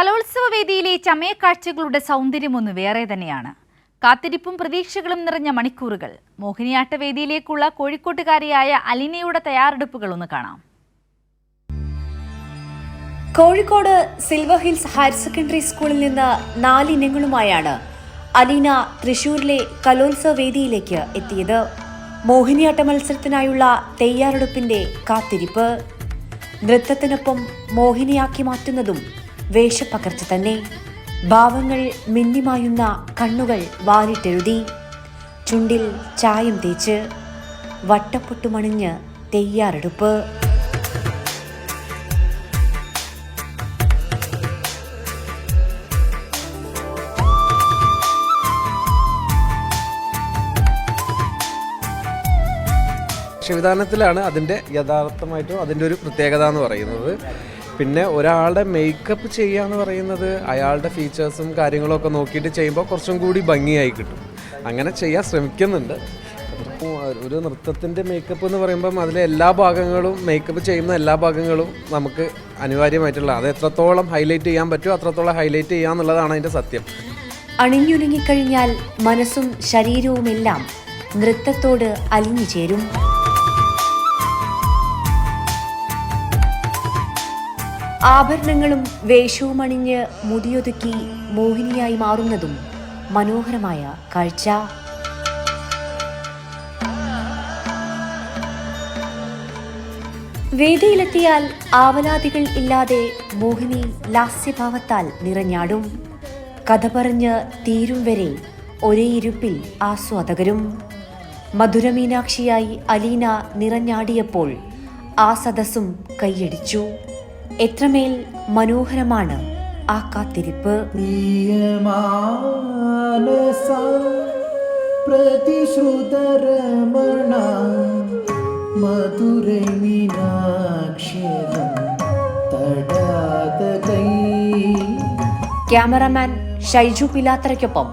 കലോത്സവ വേദിയിലെ ചമയക്കാഴ്ചകളുടെ സൗന്ദര്യമൊന്ന് വേറെ തന്നെയാണ്. കാത്തിരിപ്പും പ്രതീക്ഷകളും നിറഞ്ഞ മണിക്കൂറുകൾ. മോഹിനിയാട്ട വേദിയിലേക്കുള്ള കോഴിക്കോട്ടുകാരിയായ അലീനയുടെ തയ്യാറെടുപ്പുകൾ ഒന്ന് കാണാം. Kozhikode silver hills higher secondary സ്കൂളിൽ നിന്ന് 4 ഇനങ്ങളുമായാണ് അലീന തൃശൂരിലെ കലോത്സവ വേദിയിലേക്ക് എത്തിയത്. മോഹിനിയാട്ട മത്സരത്തിനായുള്ള തയ്യാറെടുപ്പിന്റെ കാത്തിരിപ്പ്. നൃത്തത്തിനൊപ്പം മോഹിനിയാക്കി മാറ്റുന്നതും വേഷപ്പകർച്ച തന്നെ. ഭാവങ്ങൾ മിന്നിമായുന്ന കണ്ണുകൾ വാരിട്ടെഴുതി, ചുണ്ടിൽ ചായം തേച്ച്, വട്ടപ്പൊട്ടുമണിഞ്ഞ് തയ്യാറെടുപ്പ്. വിധാനത്തിലാണ് അതിൻ്റെ യഥാർത്ഥമായിട്ടും അതിൻ്റെ ഒരു പ്രത്യേകത എന്ന് പറയുന്നത്. പിന്നെ ഒരാളുടെ മേക്കപ്പ് ചെയ്യുക എന്ന് പറയുന്നത് അയാളുടെ ഫീച്ചേഴ്സും കാര്യങ്ങളൊക്കെ നോക്കിയിട്ട് ചെയ്യുമ്പോൾ കുറച്ചും കൂടി ഭംഗിയായി കിട്ടും. അങ്ങനെ ചെയ്യാൻ ശ്രമിക്കുന്നുണ്ട്. ഒരു നൃത്തത്തിൻ്റെ മേക്കപ്പ് എന്ന് പറയുമ്പം അതിലെ എല്ലാ ഭാഗങ്ങളും, മേക്കപ്പ് ചെയ്യുന്ന എല്ലാ ഭാഗങ്ങളും നമുക്ക് അനിവാര്യമായിട്ടുള്ള, അത് എത്രത്തോളം ഹൈലൈറ്റ് ചെയ്യാൻ പറ്റുമോ അത്രത്തോളം ഹൈലൈറ്റ് ചെയ്യുക എന്നുള്ളതാണ് അതിൻ്റെ സത്യം. അണിഞ്ഞൊരുങ്ങിക്കഴിഞ്ഞാൽ മനസ്സും ശരീരവുമെല്ലാം നൃത്തത്തോട് അലിഞ്ഞു ചേരും. ആഭരണങ്ങളും വേഷവും അണിഞ്ഞ് മുടിയൊതുക്കി മോഹിനിയായി മാറുന്നതും മനോഹരമായ കാഴ്ച. വേദിയിലെത്തിയാൽ ആവലാതികൾ ഇല്ലാതെ മോഹിനി ലാസ്യഭാവത്താൽ നിറഞ്ഞാടും. കഥ പറഞ്ഞ് തീരും വരെ ഒരേ ഇരുപ്പിൽ ആസ്വാദകരും. മധുരമീനാക്ഷിയായി അലീന നിറഞ്ഞാടിയപ്പോൾ ആ സദസ്സും കൈയടിച്ചു. എത്രമേൽ മനോഹരമാണ് ആ കാത്തിരിപ്പ്. ക്യാമറാമാൻ ഷൈജു പിലാത്രയ്ക്കൊപ്പം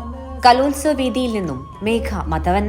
കലോത്സവ വേദിയിൽ നിന്നും മേഘ മധവൻ.